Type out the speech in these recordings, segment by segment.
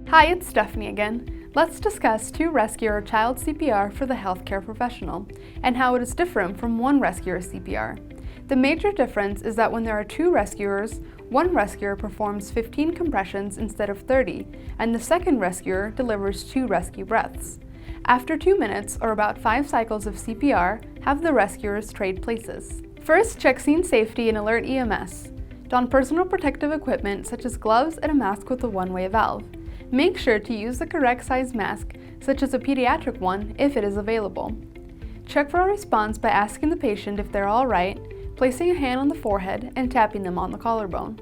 Hi, it's Stephanie again. Let's discuss 2 Rescuer Child CPR for the healthcare professional and how it is different from 1 Rescuer CPR. The major difference is that when there are 2 rescuers, one rescuer performs 15 compressions instead of 30, and the second rescuer delivers 2 rescue breaths. After 2 minutes, or about 5 cycles of CPR, have the rescuers trade places. First, check scene safety and alert EMS. Don personal protective equipment such as gloves and a mask with a one-way valve. Make sure to use the correct size mask, such as a pediatric one, if it is available. Check for a response by asking the patient if they're all right, placing a hand on the forehead, and tapping them on the collarbone.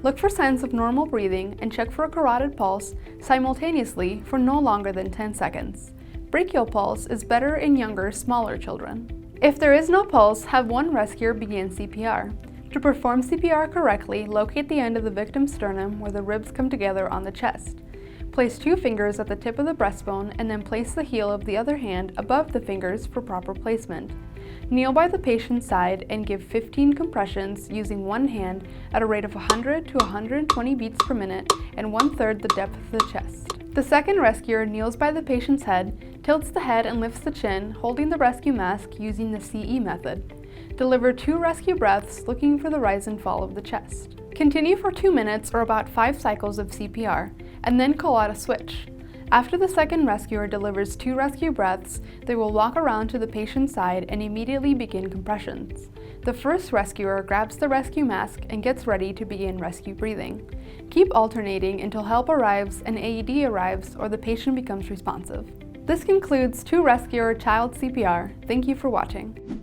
Look for signs of normal breathing and check for a carotid pulse simultaneously for no longer than 10 seconds. Brachial pulse is better in younger, smaller children. If there is no pulse, have one rescuer begin CPR. To perform CPR correctly, locate the end of the victim's sternum where the ribs come together on the chest. Place 2 fingers at the tip of the breastbone and then place the heel of the other hand above the fingers for proper placement. Kneel by the patient's side and give 15 compressions using one hand at a rate of 100 to 120 beats per minute and 1/3 the depth of the chest. The second rescuer kneels by the patient's head, tilts the head and lifts the chin, holding the rescue mask using the CE method. Deliver 2 rescue breaths looking for the rise and fall of the chest. Continue for 2 minutes or about 5 cycles of CPR, and then call out a switch. After the second rescuer delivers 2 rescue breaths, they will walk around to the patient's side and immediately begin compressions. The first rescuer grabs the rescue mask and gets ready to begin rescue breathing. Keep alternating until help arrives, an AED arrives, or the patient becomes responsive. This concludes 2 Rescuer Child CPR. Thank you for watching.